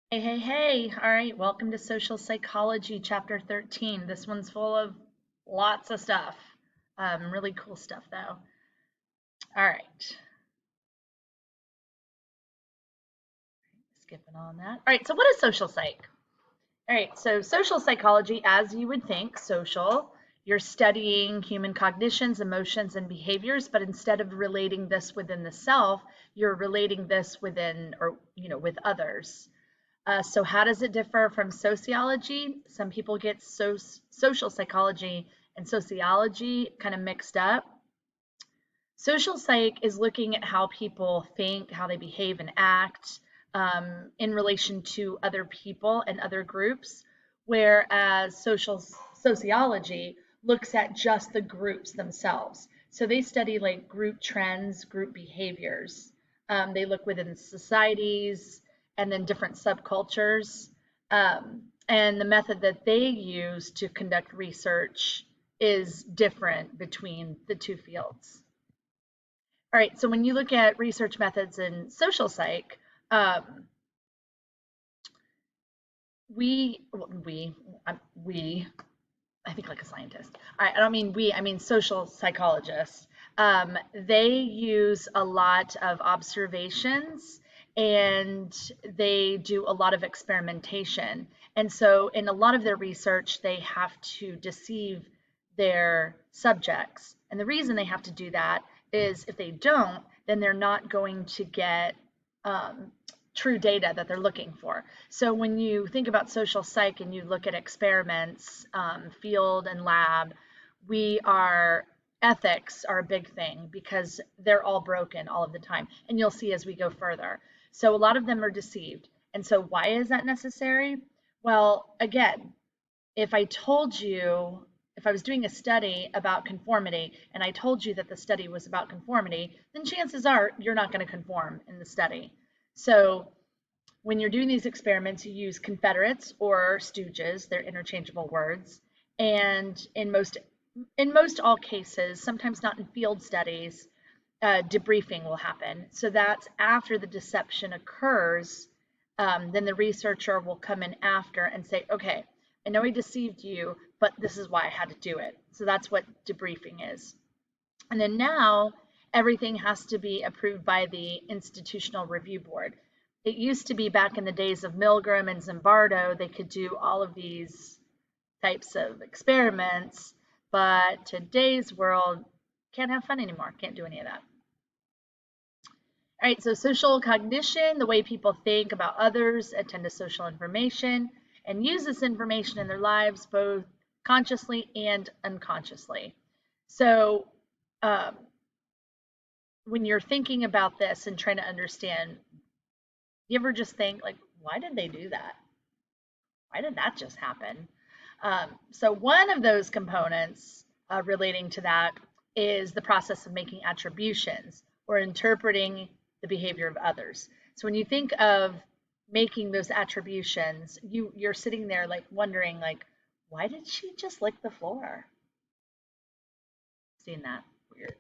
Hey, hey, hey. All right, welcome to Social Psychology, Chapter 13. This one's full of lots of stuff. Really cool stuff, though. All right, skipping on that. All right, so what is social psych? All right, so social psychology, as you would think, social, you're studying human cognitions, emotions, and behaviors, but instead of relating this within the self, you're relating this within or, with others. So how does it differ from sociology? Some people get social psychology and sociology kind of mixed up. Social psych is looking at how people think, how they behave and act in relation to other people and other groups, whereas social sociology looks at just the groups themselves. So they study like group trends, group behaviors. They look within societies and then different subcultures. And the method that they use to conduct research is different between the two fields. All right, so when you look at research methods in social psych, um, we, we, we, I think like a scientist. I don't mean we, I mean social psychologists. They use a lot of observations and they do a lot of experimentation. And so in a lot of their research, they have to deceive their subjects. And the reason they have to do that is if they don't, then they're not going to get um, true data that they're looking for. So when you think about social psych and you look at experiments, field and lab, we are ethics are a big thing because they're all broken all of the time. And you'll see as we go further. So a lot of them are deceived. And so why is that necessary? Well, again, if I told you, if I was doing a study about conformity and I told you that the study was about conformity, then chances are you're not going to conform in the study. So when you're doing these experiments, you use confederates or stooges, they're interchangeable words. And in most all cases, sometimes not in field studies, debriefing will happen. So that's after the deception occurs, then the researcher will come in after and say, okay, I know I deceived you, but this is why I had to do it. So that's what debriefing is. And then now everything has to be approved by the Institutional Review Board. It used to be back in the days of Milgram and Zimbardo, they could do all of these types of experiments, but today's world can't have fun anymore, can't do any of that. All right, so social cognition, the way people think about others, attend to social information, and use this information in their lives both consciously and unconsciously. So um, when you're thinking about this and trying to understand, you ever just think like, why did they do that? Why did that just happen? So one of those components relating to that is the process of making attributions or interpreting the behavior of others. So when you think of making those attributions, you're sitting there like wondering like, why did she just lick the floor? Seen that? Weird.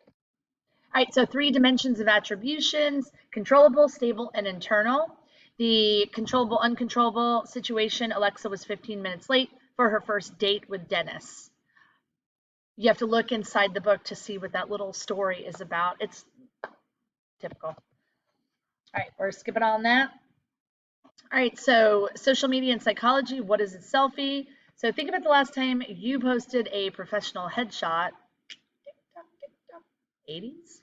All right, so three dimensions of attributions: controllable, stable, and internal. The controllable, uncontrollable situation, Alexa was 15 minutes late for her first date with Dennis. You have to look inside the book to see what that little story is about. It's typical. All right, we're skipping on that. All right, so social media and psychology, what is a selfie? So think about the last time you posted a professional headshot, 80s?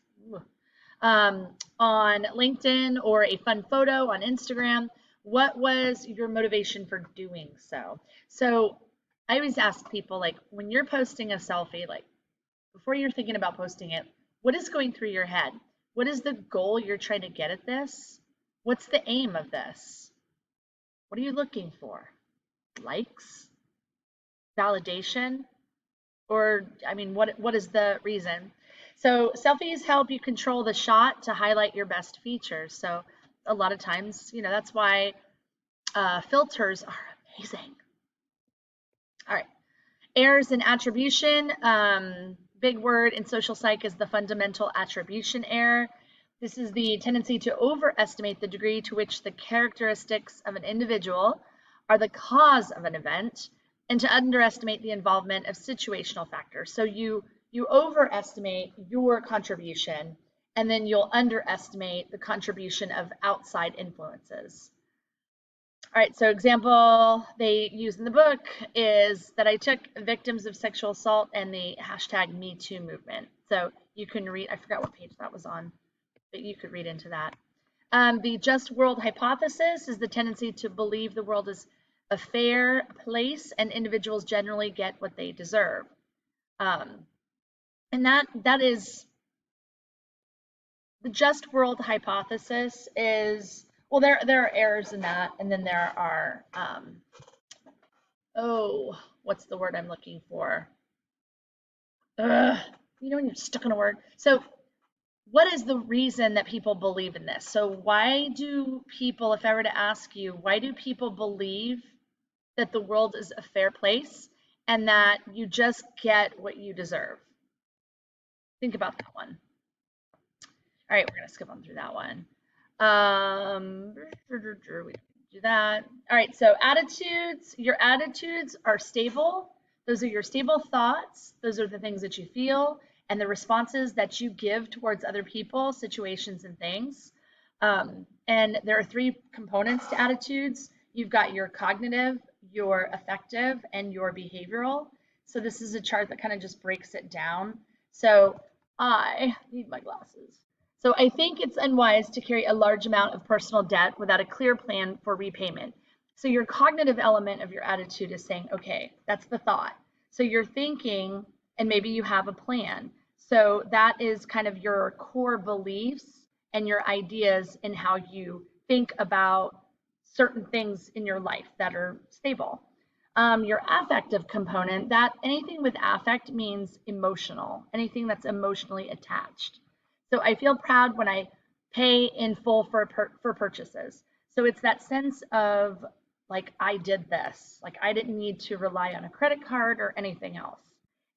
On LinkedIn or a fun photo on Instagram. What was your motivation for doing so? So I always ask people, like, when you're posting a selfie, like, before you're thinking about posting it, what is going through your head? What is the goal you're trying to get at this? What's the aim of this? What are you looking for? Likes? Validation? Or, I mean, what is the reason? So selfies help you control the shot to highlight your best features. So a lot of times, that's why filters are amazing. All right, errors in attribution. Big word in social psych is the fundamental attribution error. This is the tendency to overestimate the degree to which the characteristics of an individual are the cause of an event and to underestimate the involvement of situational factors. So you overestimate your contribution and then you'll underestimate the contribution of outside influences. All right, so example they use in the book is that I took victims of sexual assault and the hashtag #MeToo movement. So you can read, I forgot what page that was on, but you could read into that. The just world hypothesis is the tendency to believe the world is a fair place and individuals generally get what they deserve. And that is, the just world hypothesis is, well, there are errors in that, and then there are, what's the word I'm looking for? You know when you're stuck on a word? So what is the reason that people believe in this? So why do people, if I were to ask you, why do people believe that the world is a fair place and that you just get what you deserve? Think about that one. All right, we're going to skip on through that one. We can do that. All right, so attitudes. Your attitudes are stable. Those are your stable thoughts. Those are the things that you feel and the responses that you give towards other people, situations, and things. And there are 3 components to attitudes. You've got your cognitive, your affective, and your behavioral. So this is a chart that kind of just breaks it down. So I need my glasses. So I think it's unwise to carry a large amount of personal debt without a clear plan for repayment. So your cognitive element of your attitude is saying, okay, that's the thought. So you're thinking, and maybe you have a plan. So that is kind of your core beliefs and your ideas in how you think about certain things in your life that are stable. Your affective component, that anything with affect means emotional, anything that's emotionally attached. So I feel proud when I pay in full for purchases. So it's that sense of like, I did this, like I didn't need to rely on a credit card or anything else.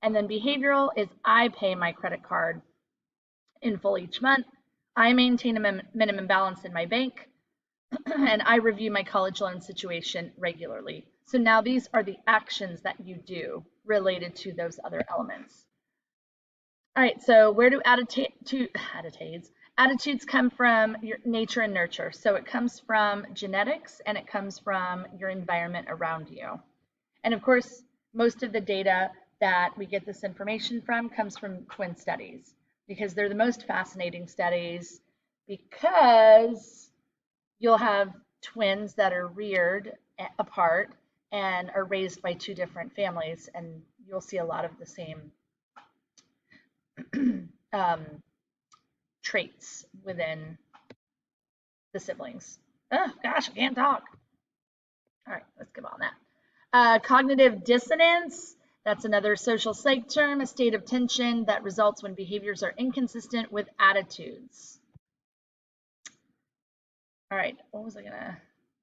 And then behavioral is I pay my credit card in full each month. I maintain a minimum balance in my bank and I review my college loan situation regularly. So now these are the actions that you do related to those other elements. All right, so where do attitudes come from? Your nature and nurture. So it comes from genetics and it comes from your environment around you. And of course, most of the data that we get this information from comes from twin studies because they're the most fascinating studies because you'll have twins that are reared apart and are raised by 2 different families, and you'll see a lot of the same traits within the siblings. Oh gosh, I can't talk. All right, let's get on that. Cognitive dissonance, that's another social psych term, a state of tension that results when behaviors are inconsistent with attitudes. All right, what was I gonna,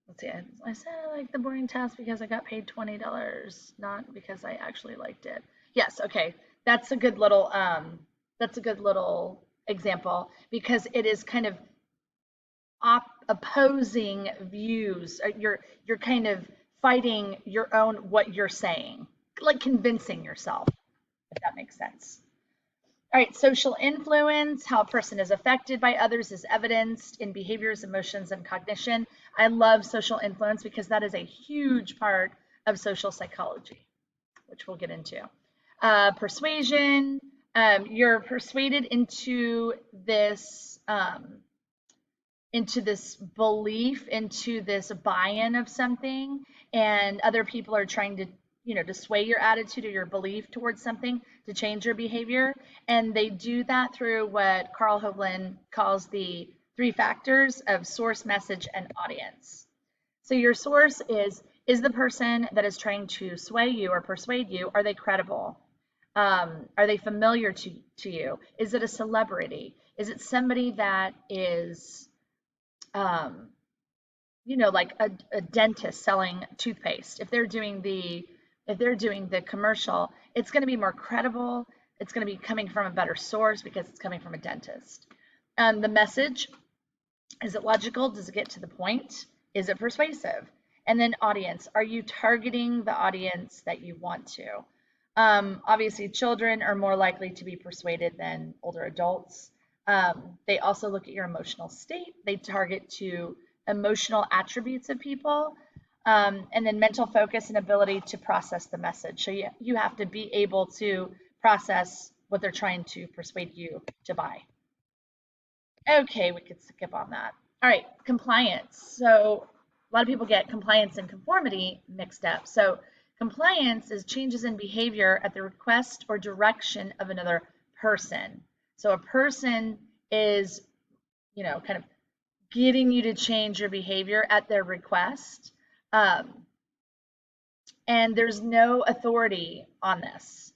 let's see, I said I like the boring task because I got paid $20, not because I actually liked it. Yes, okay, that's a good little example because it is kind of opposing views. You're kind of fighting your own what you're saying, like convincing yourself, if that makes sense. All right, social influence, how a person is affected by others is evidenced in behaviors, emotions, and cognition. I love social influence because that is a huge part of social psychology, which we'll get into. Persuasion, you're persuaded into this belief, into this buy-in of something, and other people are trying to, to sway your attitude or your belief towards something to change your behavior. And they do that through what Carl Hovland calls the 3 factors of source, message, and audience. So your source is the person that is trying to sway you or persuade you, are they credible? Are they familiar to you? Is it a celebrity? Is it somebody that is, like a dentist selling toothpaste? If they're doing the commercial, it's going to be more credible. It's going to be coming from a better source because it's coming from a dentist. The message, is it logical? Does it get to the point? Is it persuasive? And then audience, are you targeting the audience that you want to? Obviously, children are more likely to be persuaded than older adults. They also look at your emotional state. They target to emotional attributes of people. And then mental focus and ability to process the message. So you have to be able to process what they're trying to persuade you to buy. Okay, we could skip on that. All right, compliance. So a lot of people get compliance and conformity mixed up. So compliance is changes in behavior at the request or direction of another person. So a person is, kind of getting you to change your behavior at their request. And there's no authority on this.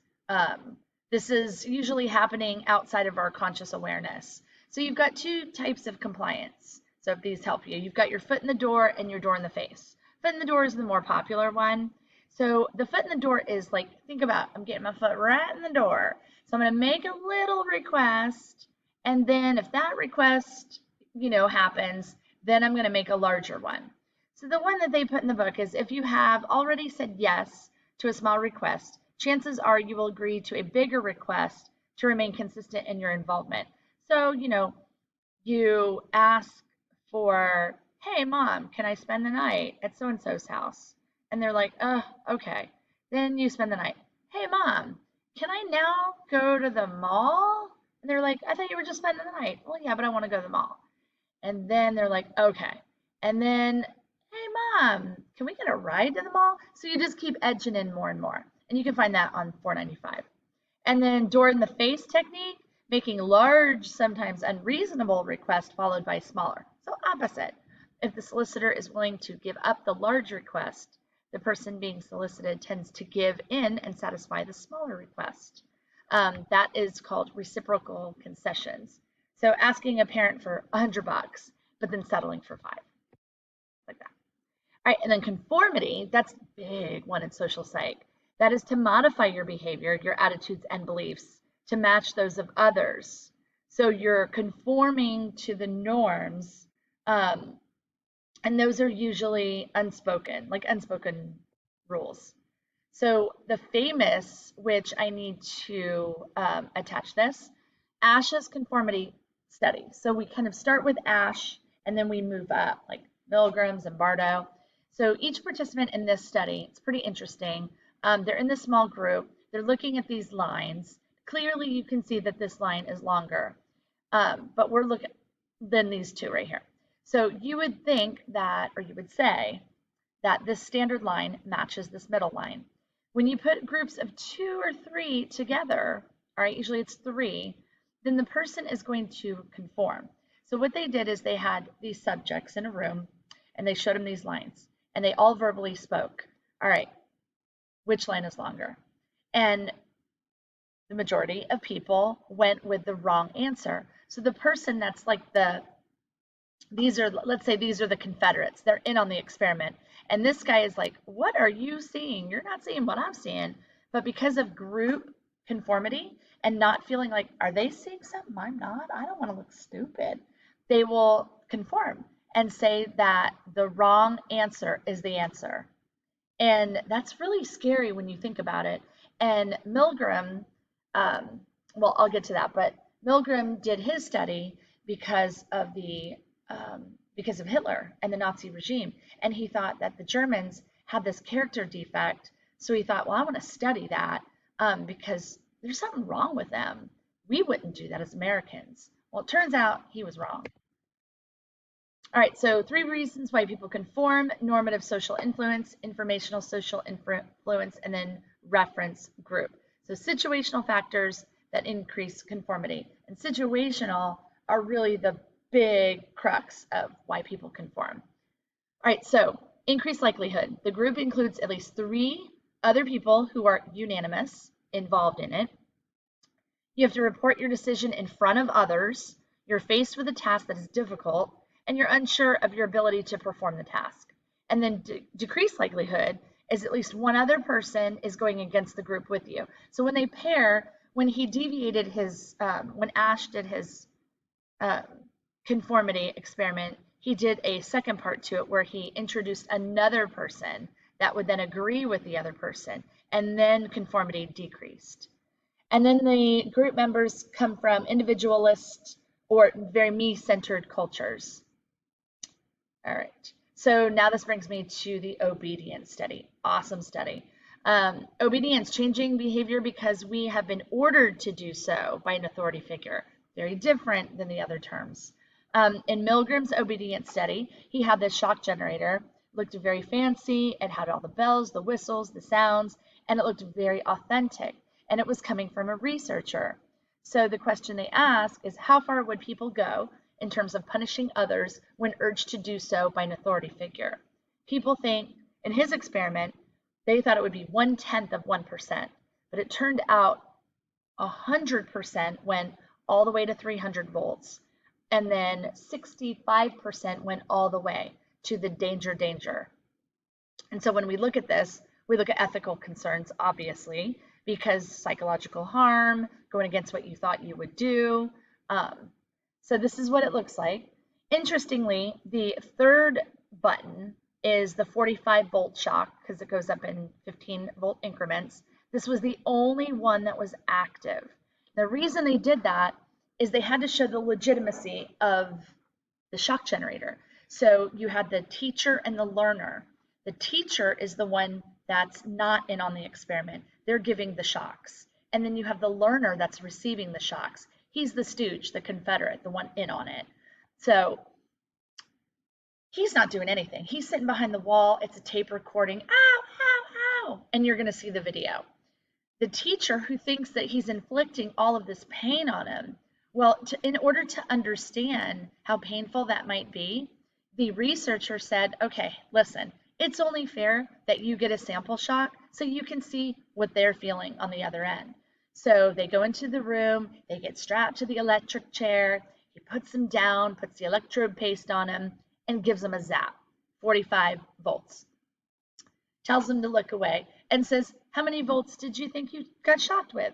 This is usually happening outside of our conscious awareness. So you've got two types of compliance. So if these help you, you've got your foot in the door and your door in the face. Foot in the door is the more popular one. So the foot in the door is like, think about, I'm getting my foot right in the door. So I'm going to make a little request. And then if that request, happens, then I'm going to make a larger one. So the one that they put in the book is if you have already said yes to a small request, chances are you will agree to a bigger request to remain consistent in your involvement. So, you ask for, hey, mom, can I spend the night at so-and-so's house? And they're like, oh, okay. Then you spend the night. Hey, mom, can I now go to the mall? And they're like, I thought you were just spending the night. Well, yeah, but I want to go to the mall. And then they're like, okay. And then, hey, mom, can we get a ride to the mall? So you just keep edging in more and more. And you can find that on 495. And then door in the face technique, making large, sometimes unreasonable requests followed by smaller. So opposite. If the solicitor is willing to give up the large request, the person being solicited tends to give in and satisfy the smaller request. That is called reciprocal concessions. So asking a parent for $100, but then settling for 5, like that. All right, and then conformity, that's a big one in social psych. That is to modify your behavior, your attitudes and beliefs to match those of others. So you're conforming to the norms, and those are usually unspoken, like unspoken rules. So the famous, which I need to attach this, ASH's conformity study. So we kind of start with ASH and then we move up, like Milgrams and Bardo. So each participant in this study, it's pretty interesting. They're in this small group. They're looking at these lines. Clearly, you can see that this line is longer, but we're looking than these two right here. So you would think that, or you would say that this standard line matches this middle line. When you put groups of 2 or 3 together, all right, usually it's 3, then the person is going to conform. So what they did is they had these subjects in a room and they showed them these lines and they all verbally spoke. All right, which line is longer? And the majority of people went with the wrong answer. So the person that's like let's say these are the Confederates. They're in on the experiment. And this guy is like, what are you seeing? You're not seeing what I'm seeing. But because of group conformity and not feeling like, are they seeing something I'm not? I don't want to look stupid. They will conform and say that the wrong answer is the answer. And that's really scary when you think about it. And Milgram, well, I'll get to that, but Milgram did his study because of Hitler and the Nazi regime. And he thought that the Germans had this character defect. So he thought, well, I want to study that because there's something wrong with them. We wouldn't do that as Americans. Well, it turns out he was wrong. All right, so 3 reasons why people conform: normative social influence, informational social influence, and then reference group. So situational factors that increase conformity. And situational are really the big crux of why people conform. All right, so increased likelihood. The group includes at least 3 other people who are unanimous involved in it. You have to report your decision in front of others. You're faced with a task that is difficult, and you're unsure of your ability to perform the task. And then decreased likelihood is at least one other person is going against the group with you. So when they pair, when he deviated his, when Ash did his um, conformity experiment, he did a second part to it where he introduced another person that would then agree with the other person, and then conformity decreased. And then the group members come from individualist or very me-centered cultures. All right. So now this brings me to the obedience study. Awesome study. Obedience, changing behavior because we have been ordered to do so by an authority figure. Very different than the other terms. In Milgram's obedience study, he had this shock generator. Looked very fancy. It had all the bells, the whistles, the sounds, and it looked very authentic. And it was coming from a researcher. So the question they ask is, how far would people go in terms of punishing others when urged to do so by an authority figure? People think, in his experiment, they thought it would be 1/10 of 1%, but it turned out 100% went all the way to 300 volts, and then 65% went all the way to the danger. And so when we look at this, we look at ethical concerns, obviously, because psychological harm, going against what you thought you would do. So this is what it looks like. Interestingly, the third button is the 45-volt shock because it goes up in 15-volt increments. This was the only one that was active. The reason they did that is they had to show the legitimacy of the shock generator. So you had the teacher and the learner. The teacher is the one that's not in on the experiment. They're giving the shocks. And then you have the learner that's receiving the shocks. He's the stooge, the Confederate, the one in on it. So he's not doing anything. He's sitting behind the wall. It's a tape recording. Ow, ow, ow. And you're going to see the video. The teacher who thinks that he's inflicting all of this pain on him, well, in order to understand how painful that might be, the researcher said, okay, listen, it's only fair that you get a sample shock so you can see what they're feeling on the other end. So they go into the room, they get strapped to the electric chair, he puts them down, puts the electrode paste on them, and gives them a zap, 45 volts. Tells them to look away and says, how many volts did you think you got shocked with?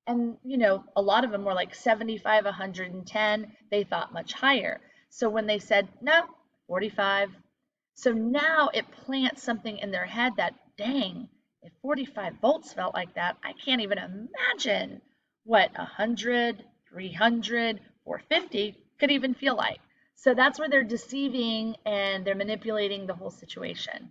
And, you know, a lot of them were like 75, 110. They thought much higher. So when they said, no, 45. So now it plants something in their head that, dang, if 45 volts felt like that, I can't even imagine what 100, 300, 450 could even feel like. So that's where they're deceiving and they're manipulating the whole situation.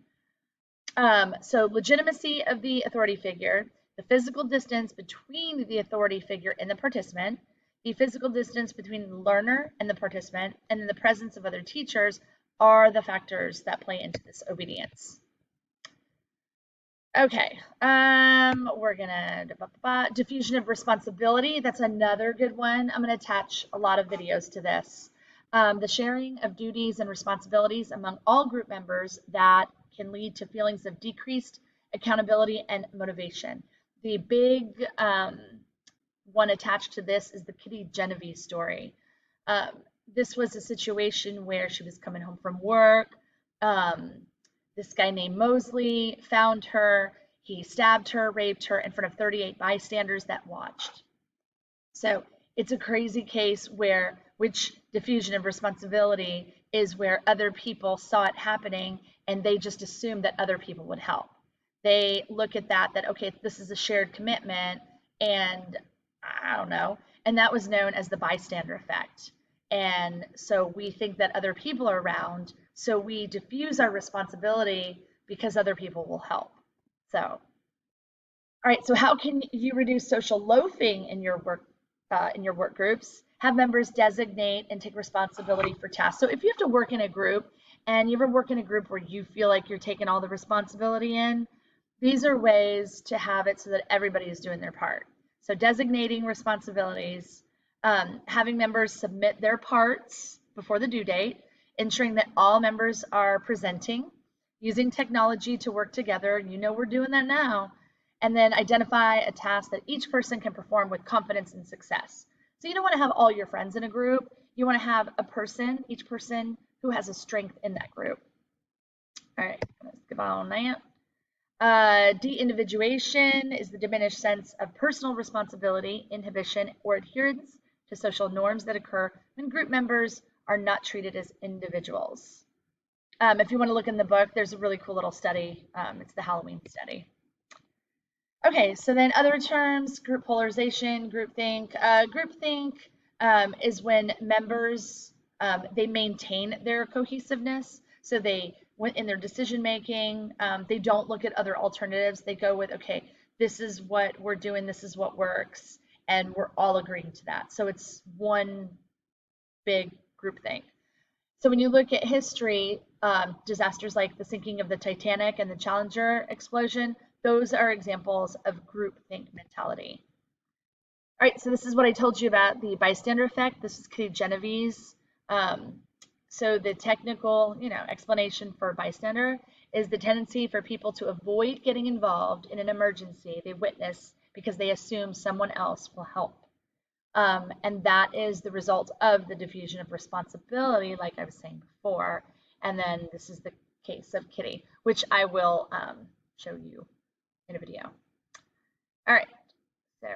So legitimacy of the authority figure, the physical distance between the authority figure and the participant, the physical distance between the learner and the participant, and then the presence of other teachers are the factors that play into this obedience. Okay, we're gonna, diffusion of responsibility. That's another good one. I'm gonna attach a lot of videos to this. The sharing of duties and responsibilities among all group members that can lead to feelings of decreased accountability and motivation. The big one attached to this is the Kitty Genevieve story. This was a situation where she was coming home from work. This guy named Mosley found her. He stabbed her, raped her in front of 38 bystanders that watched. So it's a crazy case where which diffusion of responsibility is where other people saw it happening and they just assumed that other people would help. They look at that, okay, this is a shared commitment, and I don't know, and that was known as the bystander effect. And so we think that other people are around, so we diffuse our responsibility because other people will help. So, all right, so how can you reduce social loafing in your work groups? Have members designate and take responsibility for tasks. So if you have to work in a group and you ever work in a group where you feel like you're taking all the responsibility in, these are ways to have it so that everybody is doing their part. So designating responsibilities, having members submit their parts before the due date, ensuring that all members are presenting, using technology to work together. You know we're doing that now. And then identify a task that each person can perform with confidence and success. So you don't want to have all your friends in a group. You want to have a person, each person who has a strength in that group. All right, let's skip on that. De-individuation is the diminished sense of personal responsibility, inhibition, or adherence to social norms that occur when group members are not treated as individuals. If you want to look in the book, there's a really cool little study. It's the Halloween study. Okay, so then other terms, group polarization, groupthink. Groupthink is when members, they maintain their cohesiveness. So they, in their decision making, they don't look at other alternatives. They go with, okay, this is what we're doing, this is what works, and we're all agreeing to that. So it's one big groupthink. So when you look at history, disasters like the sinking of the Titanic and the Challenger explosion, those are examples of groupthink mentality. All right, so this is what I told you about the bystander effect. This is Kitty Genevieve's. So the technical, explanation for bystander is the tendency for people to avoid getting involved in an emergency they witness because they assume someone else will help. And that is the result of the diffusion of responsibility, like I was saying before. And then this is the case of Kitty, which I will show you in a video. All right, so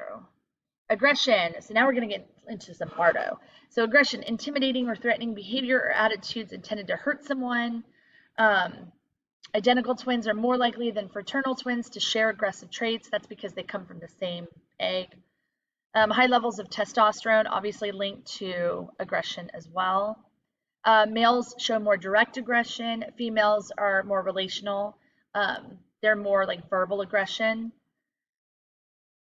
aggression. So now we're going to get into some Bardo. So aggression, intimidating or threatening behavior or attitudes intended to hurt someone. Identical twins are more likely than fraternal twins to share aggressive traits. That's because they come from the same egg. High levels of testosterone obviously linked to aggression as well. Males show more direct aggression. Females are more relational. They're more like verbal aggression.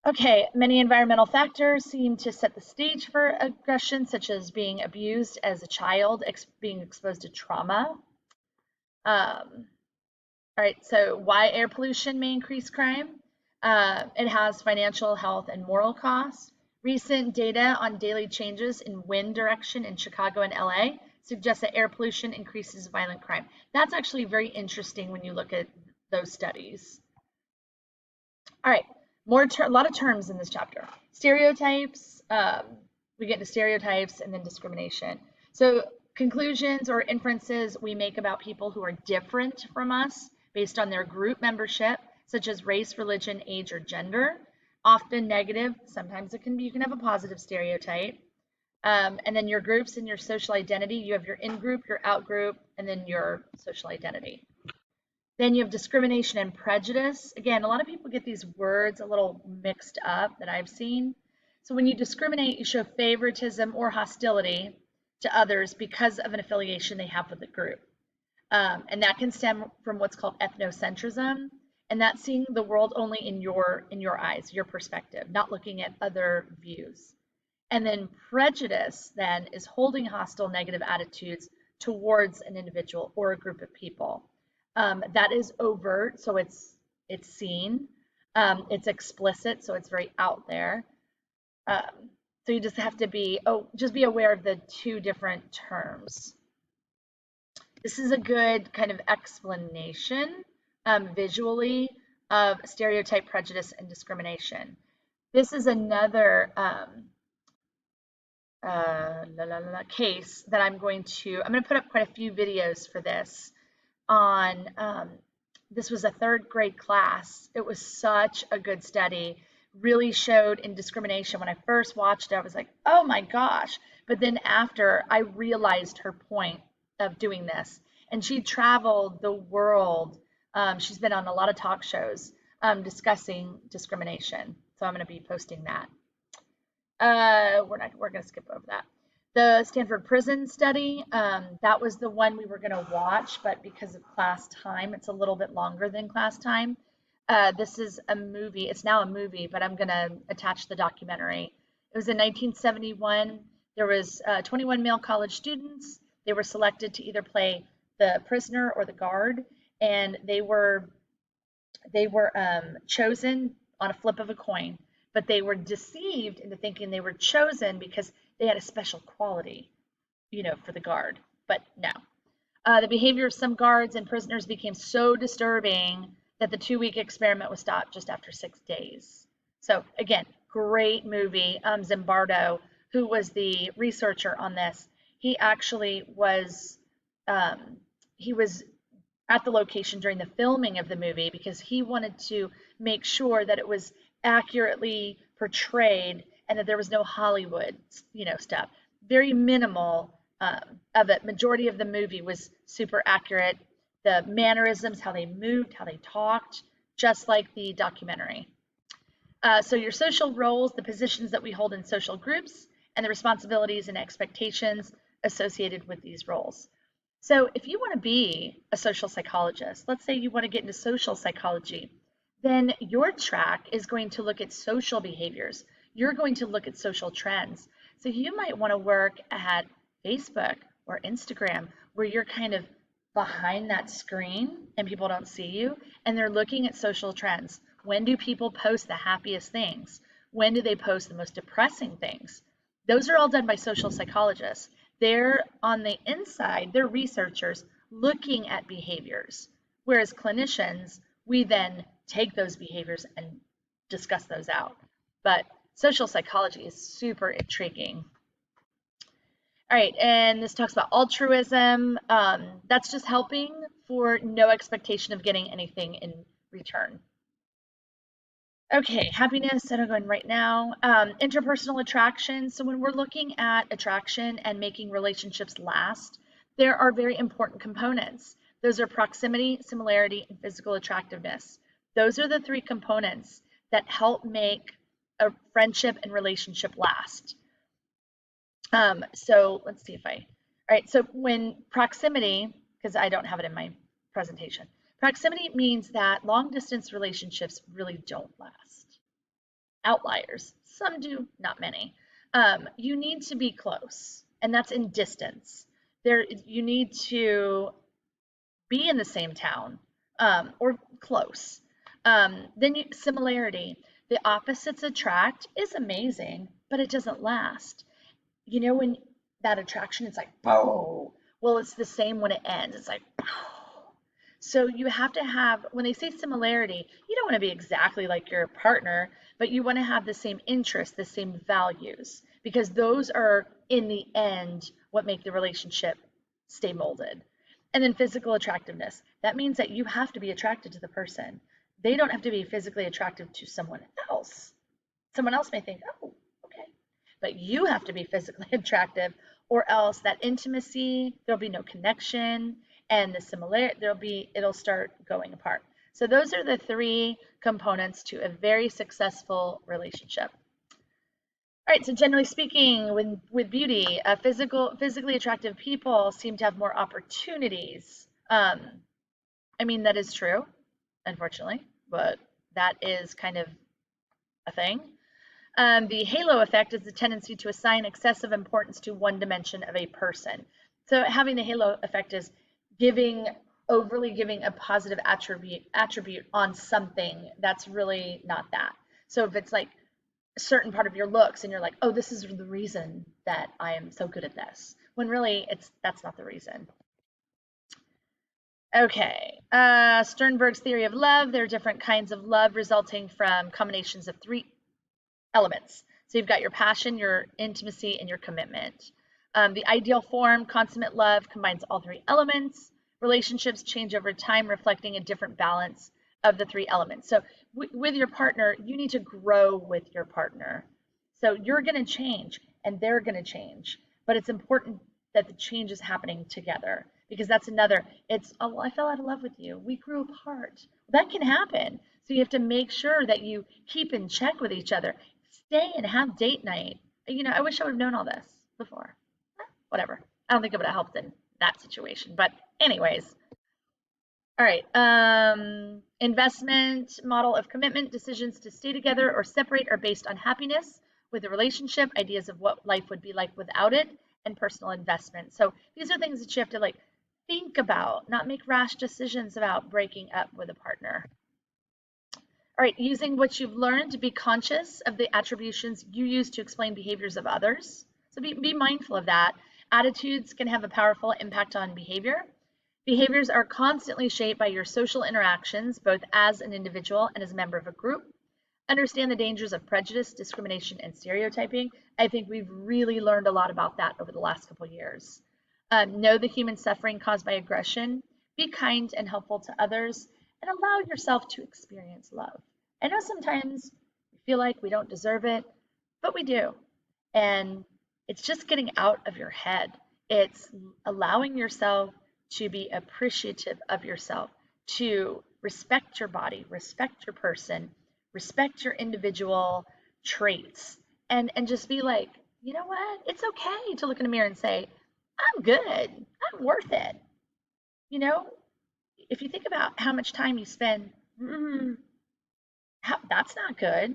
Okay, many environmental factors seem to set the stage for aggression, such as being abused as a child, being exposed to trauma. All right, so why air pollution may increase crime? It has financial, health, and moral costs. Recent data on daily changes in wind direction in Chicago and LA suggests that air pollution increases violent crime. That's actually very interesting when you look at those studies. All right, a lot of terms in this chapter. Stereotypes, we get into stereotypes and then discrimination. So conclusions or inferences we make about people who are different from us based on their group membership, such as race, religion, age, or gender. Often negative. Sometimes you can have a positive stereotype. And then your groups and your social identity. You have your in-group, your out-group, and then your social identity. Then you have discrimination and prejudice. Again, a lot of people get these words a little mixed up that I've seen. So when you discriminate, you show favoritism or hostility to others because of an affiliation they have with the group. And that can stem from what's called ethnocentrism. And that's seeing the world only in your eyes, your perspective, not looking at other views. And then prejudice then is holding hostile negative attitudes towards an individual or a group of people. That is overt, so it's seen. It's explicit, so it's very out there. So you just have to be aware of the two different terms. This is a good kind of explanation visually of stereotype, prejudice, and discrimination. This is another case that I'm going to put up quite a few videos for this on, this was a third grade class. It was such a good study, really showed in discrimination. When I first watched it, I was like, oh my gosh. But then after, I realized her point of doing this. And she traveled the world. She's been on a lot of talk shows discussing discrimination. So I'm going to be posting that. We're going to skip over that. The Stanford Prison Study, that was the one we were going to watch, but because of class time, it's a little bit longer than class time. This is a movie. It's now a movie, but I'm going to attach the documentary. It was in 1971. There was 21 male college students. They were selected to either play the prisoner or the guard, and they were chosen on a flip of a coin, but they were deceived into thinking they were chosen because they had a special quality, for the guard. But no. The behavior of some guards and prisoners became so disturbing that the 2-week experiment was stopped just after 6 days. So again, great movie. Zimbardo, who was the researcher on this, he actually was at the location during the filming of the movie because he wanted to make sure that it was accurately portrayed and that there was no Hollywood, stuff. Very minimal of it. Majority of the movie was super accurate. The mannerisms, how they moved, how they talked, just like the documentary. So your social roles, the positions that we hold in social groups, and the responsibilities and expectations associated with these roles. So if you want to be a social psychologist, let's say you want to get into social psychology, then your track is going to look at social behaviors. You're going to look at social trends. So you might want to work at Facebook or Instagram where you're kind of behind that screen and people don't see you and they're looking at social trends. When do people post the happiest things? When do they post the most depressing things? Those are all done by social psychologists. They're on the inside, they're researchers looking at behaviors. Whereas clinicians, we then take those behaviors and discuss those out. But social psychology is super intriguing. All right, and this talks about altruism. That's just helping for no expectation of getting anything in return. Okay, happiness, I don't go in right now. Interpersonal attraction. So when we're looking at attraction and making relationships last, there are very important components. Those are proximity, similarity, and physical attractiveness. Those are the three components that help make a friendship and relationship last. So let's see if all right, so when proximity, because I don't have it in my presentation, proximity means that long distance relationships really don't last. Outliers, some do, not many. You need to be close, and that's in distance. You need to be in the same town or close. Similarity, the opposites attract is amazing, but it doesn't last. When that attraction is like, oh, well, it's the same when it ends. It's like, oh. So you have to have, when they say similarity, you don't want to be exactly like your partner, but you want to have the same interests, the same values, because those are, in the end, what make the relationship stay molded. And then physical attractiveness. That means that you have to be attracted to the person. They don't have to be physically attractive to someone else. Someone else may think, oh, okay. But you have to be physically attractive, or else that intimacy, there'll be no connection, and the similarity, it'll start going apart. So those are the three components to a very successful relationship. All right, so generally speaking, with beauty, physically attractive people seem to have more opportunities. I mean, that is true, unfortunately, but that is kind of a thing. The halo effect is the tendency to assign excessive importance to one dimension of a person. So having the halo effect is overly giving a positive attribute on something that's really not that. So if it's like a certain part of your looks and you're like, oh, this is the reason that I am so good at this, when really that's not the reason. Okay, Sternberg's theory of love. There are different kinds of love resulting from combinations of three elements. So you've got your passion, your intimacy, and your commitment. The ideal form, consummate love, combines all three elements. Relationships change over time, reflecting a different balance of the three elements. So with your partner, you need to grow with your partner. So you're going to change and they're going to change, but it's important that the change is happening together, because that's another, oh, well, I fell out of love with you. We grew apart. That can happen. So you have to make sure that you keep in check with each other. Stay and have date night. I wish I would have known all this before. Whatever. I don't think it would have helped in that situation. But anyways. All right. Investment model of commitment. Decisions to stay together or separate are based on happiness with the relationship, ideas of what life would be like without it, and personal investment. So these are things that you have to think about, not make rash decisions about breaking up with a partner. All right, using what you've learned to be conscious of the attributions you use to explain behaviors of others. So be mindful of that. Attitudes can have a powerful impact on behavior. Behaviors are constantly shaped by your social interactions, both as an individual and as a member of a group. Understand the dangers of prejudice, discrimination, and stereotyping. I think we've really learned a lot about that over the last couple of years. Know the human suffering caused by aggression. Be kind and helpful to others, and allow yourself to experience love. I know sometimes we feel like we don't deserve it, but we do. And it's just getting out of your head. It's allowing yourself to be appreciative of yourself, to respect your body, respect your person, respect your individual traits, and just be like, you know what? It's okay to look in the mirror and say, I'm good. I'm worth it. You know, if you think about how much time you spend, mm, that's not good.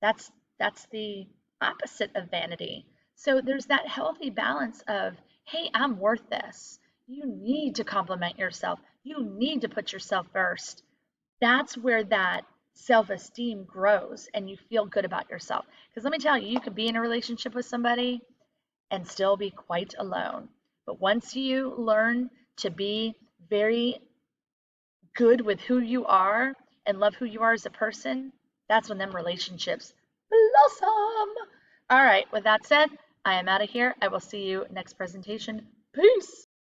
That's that's the opposite of vanity. So there's that healthy balance of, hey, I'm worth this. You need to compliment yourself. You need to put yourself first. That's where that self-esteem grows and you feel good about yourself. Because let me tell you, you could be in a relationship with somebody and still be quite alone. But once you learn to be very good with who you are and love who you are as a person, that's when them relationships blossom. All right, with that said, I am out of here. I will see you next presentation. Peace.